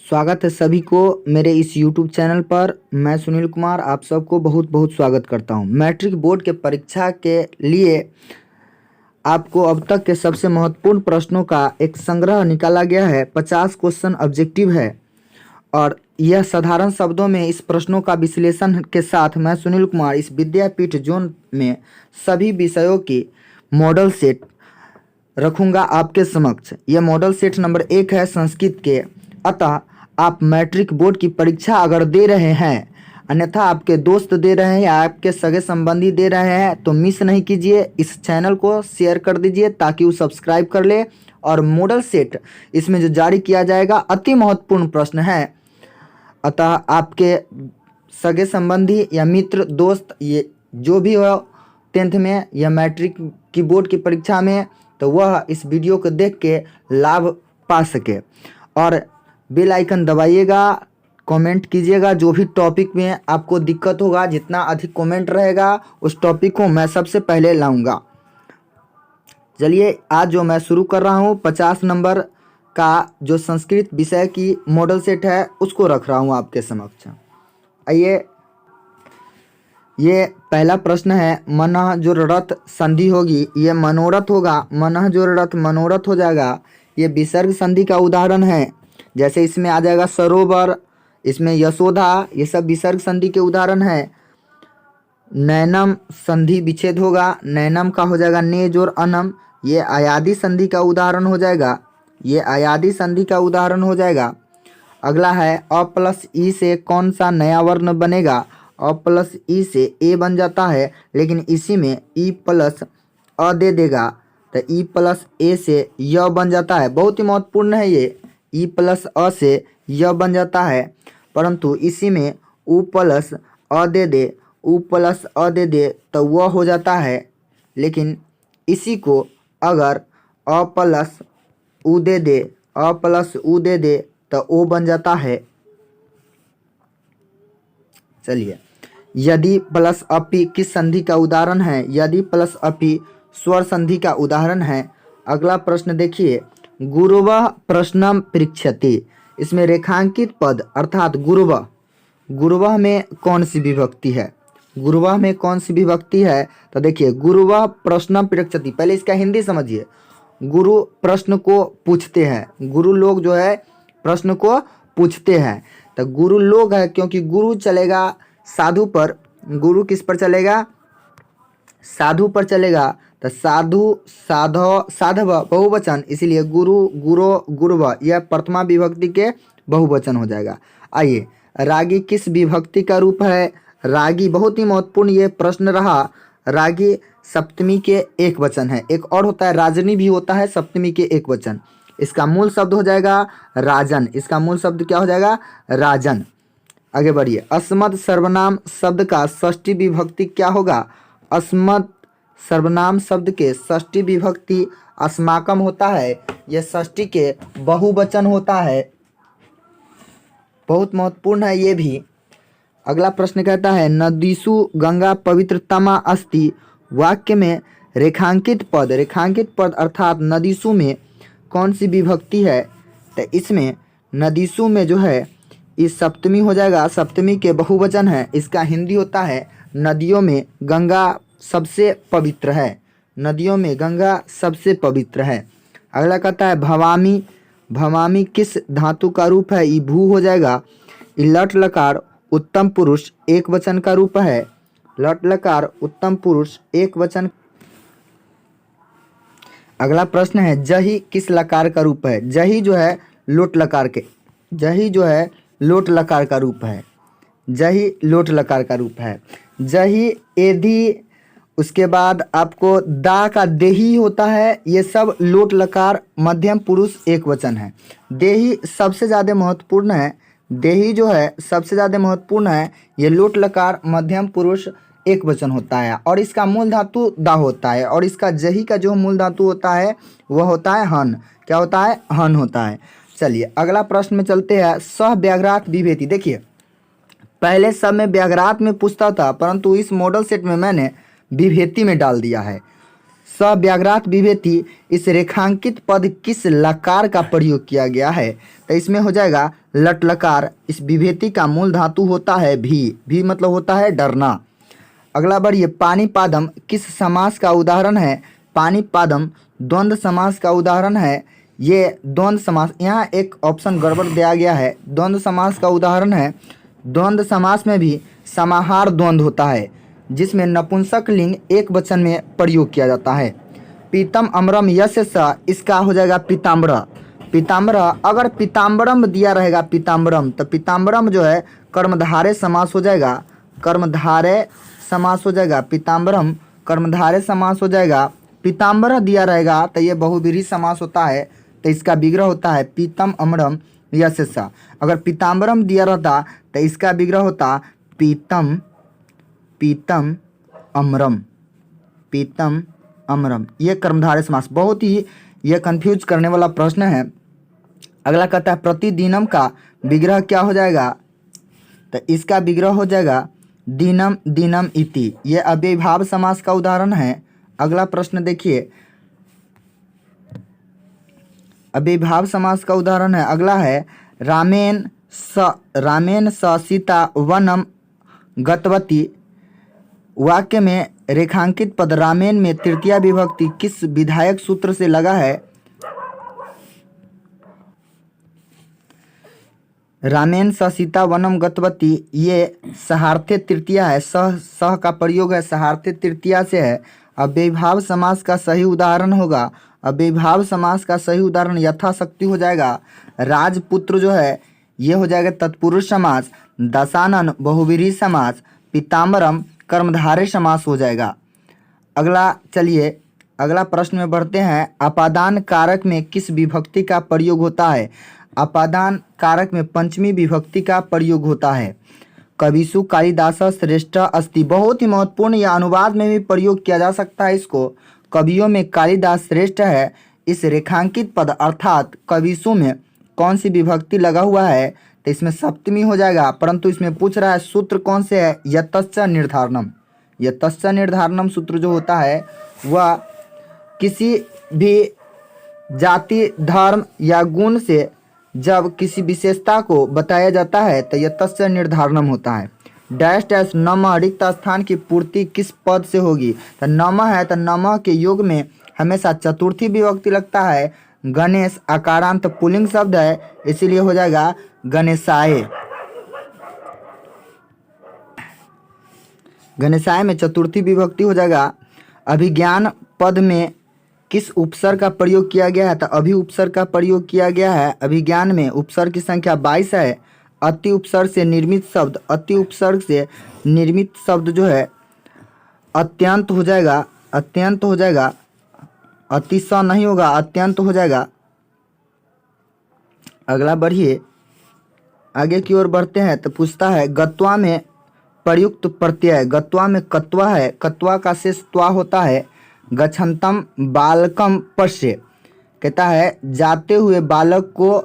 स्वागत है सभी को मेरे इस YouTube चैनल पर। मैं सुनील कुमार आप सबको बहुत बहुत स्वागत करता हूं। मैट्रिक बोर्ड के परीक्षा के लिए आपको अब तक के सबसे महत्वपूर्ण प्रश्नों का एक संग्रह निकाला गया है। 50 क्वेश्चन ऑब्जेक्टिव है और यह साधारण शब्दों में इस प्रश्नों का विश्लेषण के साथ मैं सुनील कुमार इस विद्यापीठ जोन में सभी विषयों की मॉडल सेट रखूंगा आपके समक्ष। यह मॉडल सेट नंबर 1 है संस्कृत के। अतः आप मैट्रिक बोर्ड की परीक्षा अगर दे रहे हैं, अन्यथा आपके दोस्त दे रहे हैं या आपके सगे संबंधी दे रहे हैं, तो मिस नहीं कीजिए। इस चैनल को शेयर कर दीजिए ताकि वो सब्सक्राइब कर ले। और मॉडल सेट इसमें जो जारी किया जाएगा अति महत्वपूर्ण प्रश्न है। अतः आपके सगे संबंधी या मित्र दोस्त ये जो भी हो 10th में या मैट्रिक की बोर्ड की परीक्षा में, तो वह इस वीडियो को देख के लाभ पा सके। और बेल आइकन दबाइएगा, कमेंट कीजिएगा जो भी टॉपिक में आपको दिक्कत होगा। जितना अधिक कमेंट रहेगा उस टॉपिक को मैं सबसे पहले लाऊंगा। चलिए आज जो मैं शुरू कर रहा हूँ 50 नंबर का जो संस्कृत विषय की मॉडल सेट है उसको रख रहा हूँ आपके समक्ष। आइए, ये पहला प्रश्न है। मनः जो रथ संधि होगी ये मनोरथ होगा। मनः जो रथ मनोरथ हो जाएगा। ये विसर्ग संधि का उदाहरण है। जैसे इसमें आ जाएगा सरोवर, इसमें यशोदा, ये सब विसर्ग संधि के उदाहरण है। नैनम संधि विच्छेद होगा। नैनम का हो जाएगा नेज और अनम, ये अयादि संधि का उदाहरण हो जाएगा। ये अयादि संधि का उदाहरण हो जाएगा। अगला है अ प्लस ई से कौन सा नया वर्ण बनेगा। अ प्लस ई से ए बन जाता है, लेकिन इसी में ई प्लस अ दे देगा तो ई प्लस ए से य बन जाता है। बहुत ही महत्वपूर्ण है ये। ई प्लस अ से य बन जाता है, परंतु इसी में उ प्लस अ दे दे, उ प्लस अ दे दे तो वह हो जाता है। लेकिन इसी को अगर अ प्लस उ दे दे, अ प्लस उ दे दे तो ओ बन जाता है। चलिए, यदि प्लस अपि किस संधि का उदाहरण है। यदि प्लस अपि स्वर संधि का उदाहरण है। अगला प्रश्न देखिए, गुरुवः प्रश्नम पृच्छति। इसमें रेखांकित पद अर्थात गुरुवः, गुरुवः में कौन सी विभक्ति है। गुरुवः में कौन सी विभक्ति है तो देखिए, गुरुवः प्रश्नम पृच्छति। पहले इसका हिंदी समझिए। गुरु प्रश्न को पूछते हैं। गुरु लोग जो है प्रश्न को पूछते हैं, तो गुरु लोग है क्योंकि गुरु चलेगा साधु पर। गुरु किस पर चलेगा? साधु पर चलेगा। तो साधु, साधव, साधव बहुवचन, इसीलिए गुरु, गुरो, गुरुव यह प्रथमा विभक्ति के बहुवचन हो जाएगा। आइए, रागी किस विभक्ति का रूप है। रागी बहुत ही महत्वपूर्ण ये प्रश्न रहा। रागी सप्तमी के एक वचन है। एक और होता है राजनी भी होता है सप्तमी के एक वचन। इसका मूल शब्द हो जाएगा राजन। इसका मूल शब्द क्या हो जाएगा? राजन। आगे बढ़िए, अस्मत् सर्वनाम शब्द का षष्ठी विभक्ति क्या होगा। अस्मत् सर्वनाम शब्द के षष्ठी विभक्ति अस्माकम होता है। यह षष्ठी के बहुवचन होता है। बहुत महत्वपूर्ण है ये भी। अगला प्रश्न कहता है, नदीसु गंगा पवित्रतमा अस्ति। वाक्य में रेखांकित पद, रेखांकित पद अर्थात नदीसु में कौन सी विभक्ति है। तो इसमें नदीसु में जो है इस सप्तमी हो जाएगा। सप्तमी के बहुवचन है। इसका हिंदी होता है नदियों में गंगा सबसे पवित्र है। नदियों में गंगा सबसे पवित्र है। अगला कहता है भवामी। भवामी किस धातु का रूप है। ई भू हो जाएगा। ई लट लकार उत्तम पुरुष एक वचन का रूप है। लट लकार उत्तम पुरुष एक वचन। अगला प्रश्न है, जही किस लकार का रूप है। जही जो है लोट लकार के, जही जो है लोट लकार का रूप है। जही लोट लकार का रूप है। जही, एधी, उसके बाद आपको दा का देही होता है। ये सब लोट लकार मध्यम पुरुष एक वचन है। देही सबसे ज़्यादा महत्वपूर्ण है। देही जो है सबसे ज़्यादा महत्वपूर्ण है। ये लोट लकार मध्यम पुरुष एक वचन होता है और इसका मूल धातु दा होता है। और इसका जही का जो मूल धातु होता है वह होता है हन। क्या होता है? हन होता है। चलिए अगला प्रश्न में चलते हैं। सह व्याघ्रात विभेति। देखिए, पहले सब में व्याघ्रात में पूछता था, परंतु इस मॉडल सेट में मैंने विभेति में डाल दिया है। स व्याघ्रात विभेति इस रेखांकित पद किस लकार का प्रयोग किया गया है? तो इसमें हो जाएगा लट लकार। इस विभेति का मूल धातु होता है भी मतलब होता है डरना। अगला बढ़िए, पानीपादम किस समास का उदाहरण है? पानीपादम द्वंद्व समास का उदाहरण है। ये द्वंद्व समास, यहाँ एक ऑप्शन गड़बड़ दिया गया है। द्वंद्व समास का उदाहरण है। द्वंद्व समास में भी समाहार द्वंद्व होता है जिसमें नपुंसक लिंग एक वचन में प्रयोग किया जाता है। पीतम अमरम यश स, इसका हो जाएगा पीताम्बर। पीताम्बर, अगर पीताम्बरम दिया रहेगा पीताम्बरम, तो पीताम्बरम जो है कर्मधारय समास हो जाएगा। कर्मधारय समास हो जाएगा। पीताम्बरम कर्मधारय समास हो जाएगा। पीताम्बर दिया रहेगा तो ये बहुव्रीहि समास होता है, तो इसका विग्रह होता है पीतम अमरम यश स। अगर पीताम्बरम दिया रहता तो इसका विग्रह होता पीतम अमरम। पीतम अमरम, ये कर्मधारय समास। बहुत ही यह कंफ्यूज करने वाला प्रश्न है। अगला कहता है प्रतिदिनम का विग्रह क्या हो जाएगा? तो इसका विग्रह हो जाएगा दिनम दिनम इति। ये अव्ययीभाव समास का उदाहरण है। अगला प्रश्न देखिए, अव्ययीभाव समास का उदाहरण है। अगला है रामेन स सीता वनम गतवती। वाक्य में रेखांकित पद रामेन में तृतीया विभक्ति किस विधायक सूत्र से लगा है? रामेन स सीता वनम गतवती, ये सहार्थे तृतीया है। सह का प्रयोग है सहार्थे तृतीया से है। अव्ययीभाव समास का सही उदाहरण होगा, अव्ययीभाव समास का सही उदाहरण यथाशक्ति हो जाएगा। राजपुत्र जो है ये हो जाएगा तत्पुरुष समास। दशानन बहुव्रीहि समास। पीताम्बरम कर्मधारय समास हो जाएगा। अगला चलिए अगला प्रश्न में बढ़ते हैं। अपादान कारक में किस विभक्ति का प्रयोग होता है? अपादान कारक में पंचमी विभक्ति का प्रयोग होता है। कविषु कालिदास श्रेष्ठ अस्ति, बहुत ही महत्वपूर्ण, यह अनुवाद में भी प्रयोग किया जा सकता है इसको। कवियों में कालिदास श्रेष्ठ है। इस रेखांकित पद अर्थात कविषु में कौन सी विभक्ति लगा हुआ है? तो इसमें सप्तमी हो जाएगा, परंतु इसमें पूछ रहा है सूत्र कौन से है? यतश्च निर्धारणम। यतश्च निर्धारणम सूत्र जो होता है वह किसी भी जाति धर्म या गुण से जब किसी विशेषता को बताया जाता है तो यतश्च निर्धारणम होता है। डैश डैश नमः रिक्त स्थान की पूर्ति किस पद से होगी? तो नमः है तो नमः के योग में हमेशा चतुर्थी विभक्ति लगता है। गणेश अकारांत पुल्लिंग शब्द है, इसीलिए हो जाएगा गणेशाय। गणेशाय में चतुर्थी विभक्ति हो जाएगा। अभिज्ञान पद में किस उपसर्ग का प्रयोग किया गया है? तो अभि उपसर्ग का प्रयोग किया गया है। अभिज्ञान में उपसर्ग की संख्या 22 है। अति उपसर्ग से निर्मित शब्द, अति उपसर्ग से निर्मित शब्द जो है अत्यंत हो जाएगा। अत्यंत हो जाएगा, अतिश नहीं होगा, अत्यंत हो जाएगा। अगला बढ़िए आगे की ओर बढ़ते हैं तो पूछता है गत्वा में प्रयुक्त प्रत्यय। गत्वा में कत्वा है, कत्वा का शेष त्वा होता है। गच्छन्तम बालकम पश्य, कहता है जाते हुए बालक को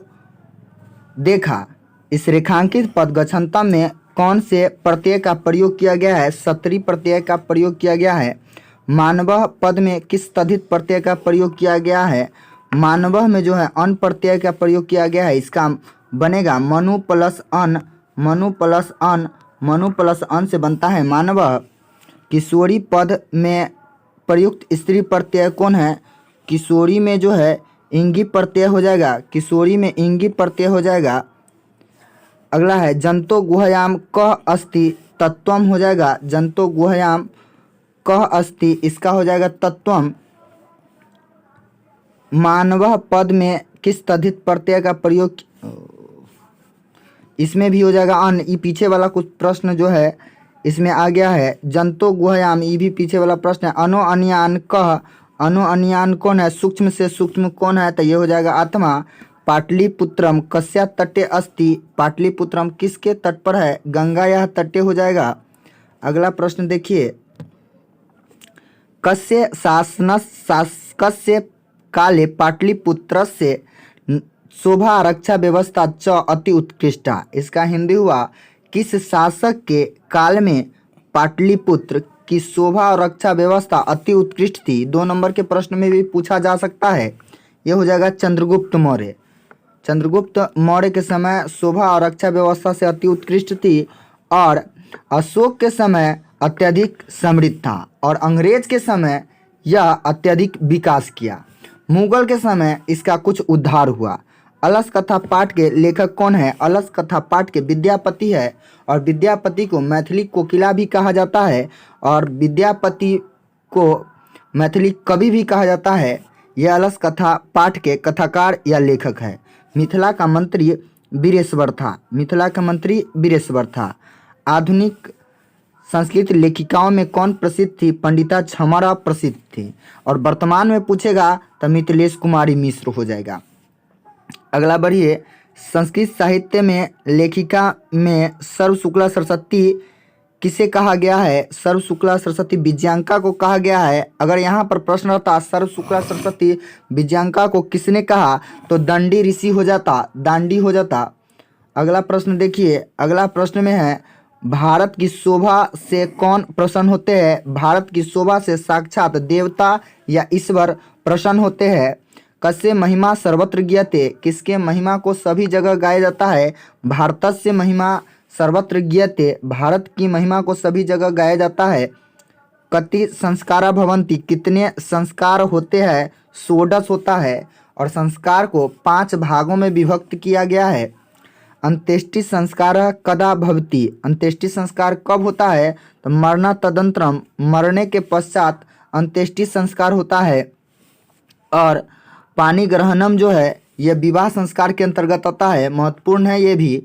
देखा। इस रेखांकित पद गच्छन्तम में कौन से प्रत्यय का प्रयोग किया गया है? सत्री प्रत्यय का प्रयोग किया गया है। मानवः पद में किस तद्धित प्रत्यय का प्रयोग किया गया है? मानवः में जो है अन प्रत्यय का प्रयोग किया गया है। इसका बनेगा मनु प्लस अन। मनु प्लस अन, मनु प्लस अन से बनता है मानवः। किशोरी पद में प्रयुक्त स्त्री प्रत्यय कौन है? किशोरी में जो है इंगी प्रत्यय हो जाएगा। किशोरी में इंगी प्रत्यय हो जाएगा। अगला है जंतो गुहयाम कः अस्ति, तत्वम हो जाएगा। जंतो गुहयाम कः अस्ति, इसका हो जाएगा तत्वम। मानवः पद में किस तद्धित प्रत्यय का प्रयोग? इसमें भी हो जाएगा अन। ये पीछे वाला कुछ प्रश्न जो है इसमें आ गया है। जंतो गुहयाम, ये भी पीछे वाला प्रश्न है। अनो अन्यान कः, अनो अन्यान कौन है? सूक्ष्म से सूक्ष्म कौन है? तो ये हो जाएगा आत्मा। पाटलिपुत्रम कस्या तटे अस्ति, पाटलिपुत्रम किसके तट पर है? गंगा यह तटे हो जाएगा। अगला प्रश्न देखिए, कस्य शासकस्य काले पाटलिपुत्रस्य शोभा आरक्षा व्यवस्था च अति उत्कृष्टा। इसका हिंदी हुआ किस शासक के काल में पाटलिपुत्र की शोभा और रक्षा व्यवस्था अति उत्कृष्ट थी। 2 नंबर के प्रश्न में भी पूछा जा सकता है। ये हो जाएगा चंद्रगुप्त मौर्य। चंद्रगुप्त मौर्य के समय शोभा और रक्षा व्यवस्था से अति उत्कृष्ट थी और अशोक के समय अत्यधिक समृद्ध था और अंग्रेज के समय यह अत्यधिक विकास किया। मुगल के समय इसका कुछ उद्धार हुआ। अलस कथा पाठ के लेखक कौन है? अलस कथा पाठ के विद्यापति है और विद्यापति को मैथिली कोकिला भी कहा जाता है और विद्यापति को मैथिली कवि भी कहा जाता है। यह अलस कथा पाठ के कथाकार या लेखक है। मिथिला का मंत्री वीरेश्वर था। मिथिला का मंत्री वीरेश्वर था। आधुनिक संस्कृत लेखिकाओं में कौन प्रसिद्ध थी? पंडिता छमारा प्रसिद्ध थी। और वर्तमान में पूछेगा तो मिथिलेश कुमारी मिश्र हो जाएगा। अगला बढ़िए, संस्कृत साहित्य में लेखिका में सर्व शुक्ला सरस्वती किसे कहा गया है? सर्व शुक्ला सरस्वती विजयांका को कहा गया है। अगर यहाँ पर प्रश्न रहता सर्व शुक्ला सरस्वती विजयांका को किसने कहा तो दंडी ऋषि हो जाता, दांडी हो जाता। अगला प्रश्न देखिए, अगला प्रश्न में है भारत की शोभा से कौन प्रसन्न होते हैं? भारत की शोभा से साक्षात देवता या ईश्वर प्रसन्न होते हैं। कस्य महिमा सर्वत्र गीयते, किसके महिमा को सभी जगह गाया जाता है? भारतस्य महिमा सर्वत्र गीयते, भारत की महिमा को सभी जगह गाया जाता है। कति संस्कारा भवन्ति, कितने संस्कार होते हैं? 16 होता है और संस्कार को 5 भागों में विभक्त किया गया है। अंत्येष्टि संस्कार कदा भवति, अंत्येष्टि संस्कार कब होता है? तो मरना तदंतरम, मरने के पश्चात अंत्येष्टि संस्कार होता है। और पानी ग्रहणम जो है यह विवाह संस्कार के अंतर्गत आता है, महत्वपूर्ण है ये भी।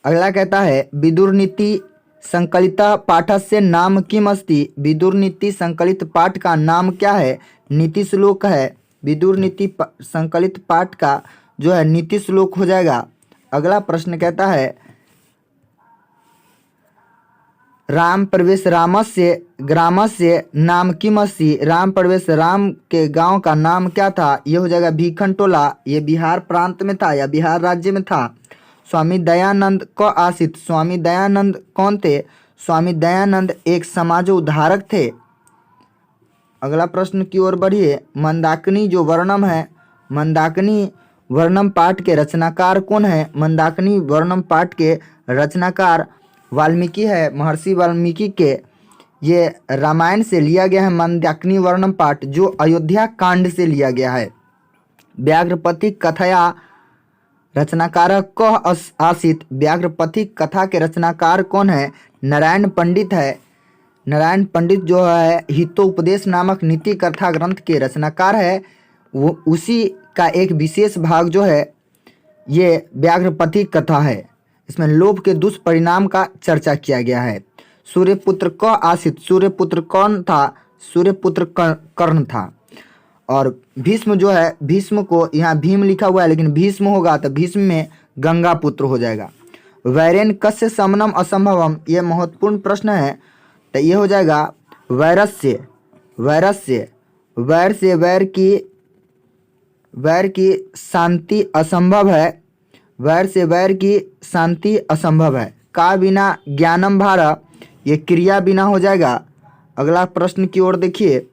अगला कहता है विदुर नीति संकलिता पाठस्य नाम किम अस्ति, विदुर नीति संकलित पाठ का नाम क्या है? नीति श्लोक है। विदुर नीति संकलित पाठ का जो है नीति श्लोक हो जाएगा। अगला प्रश्न कहता है राम प्रवेश रामस्य ग्रामस्य नाम किमस्ति, राम प्रवेश राम के गांव का नाम क्या था? ये हो जाएगा भीखनटोला। ये बिहार प्रांत में था या बिहार राज्य में था। स्वामी दयानंद को आसित, स्वामी दयानंद कौन थे? स्वामी दयानंद एक समाज उद्धारक थे। अगला प्रश्न की ओर बढ़िए, मंदाकिनी जो वर्णम है, मंदाकिनी वर्णम पाठ के रचनाकार कौन है? मंदाकिनी वर्णम पाठ के रचनाकार वाल्मीकि है, महर्षि वाल्मीकि के। ये रामायण से लिया गया है मंदाकिनी वर्णम पाठ, जो अयोध्या कांड से लिया गया है। व्याघ्रपति कथया रचनाकार कौ आसित, व्याघ्रपति कथा के रचनाकार कौन है? नारायण पंडित है। नारायण पंडित जो है हितोपदेश नामक नीति कथा ग्रंथ के रचनाकार है। वो उसी का एक विशेष भाग जो है ये व्याघ्रपति कथा है। इसमें लोभ के दुष्परिणाम का चर्चा किया गया है। सूर्यपुत्र को आसित, सूर्यपुत्र कौन था? सूर्यपुत्र कर्ण था। और भीष्म जो है, भीष्म को यहाँ भीम लिखा हुआ है लेकिन भीष्म होगा तो भीष्म में गंगा पुत्र हो जाएगा। वैरेन कस्य समनम असंभवम, ये महत्वपूर्ण प्रश्न है तो ये हो जाएगा वैरस्य। वैरस्य, वैर से वैर की शांति असंभव है। वैर से वैर की शांति असंभव है। का बिना ज्ञानम भार, ये क्रिया बिना हो जाएगा। अगला प्रश्न की ओर देखिए,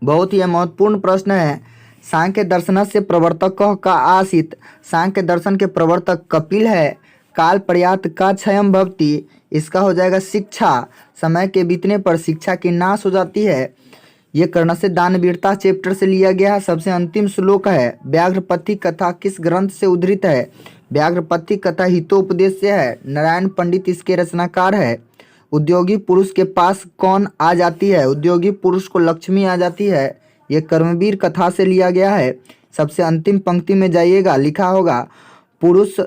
बहुत ही महत्वपूर्ण प्रश्न है। सांख्य दर्शन से प्रवर्तक का आसित, सांख्य दर्शन के प्रवर्तक कपिल है। काल पर्याप्त का क्षयम भवति, इसका हो जाएगा शिक्षा, समय के बीतने पर शिक्षा की नाश हो जाती है। ये कर्ण से दानवीरता चैप्टर से लिया गया सबसे अंतिम श्लोक है। व्याघ्रपति कथा किस ग्रंथ से उद्धृत है? व्याघ्रपति कथा हितोपदेश से है। नारायण पंडित इसके रचनाकार है। उद्योगी पुरुष के पास कौन आ जाती है? उद्योगी पुरुष को लक्ष्मी आ जाती है। ये कर्मवीर कथा से लिया गया है। सबसे अंतिम पंक्ति में जाइएगा, लिखा होगा पुरुष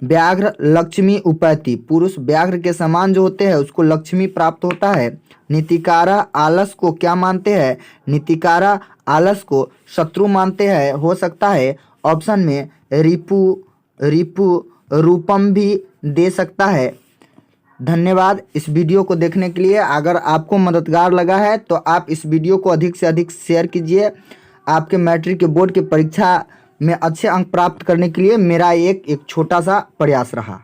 व्याघ्र लक्ष्मी उपैति, पुरुष व्याघ्र के समान जो होते हैं उसको लक्ष्मी प्राप्त होता है। नीतिकारा आलस को क्या मानते हैं? नीतिकारा आलस को शत्रु मानते हैं। हो सकता है ऑप्शन में रिपु रूपम भी दे सकता है। धन्यवाद इस वीडियो को देखने के लिए। अगर आपको मददगार लगा है तो आप इस वीडियो को अधिक से अधिक शेयर कीजिए। आपके मैट्रिक के बोर्ड की परीक्षा में अच्छे अंक प्राप्त करने के लिए मेरा एक छोटा सा प्रयास रहा।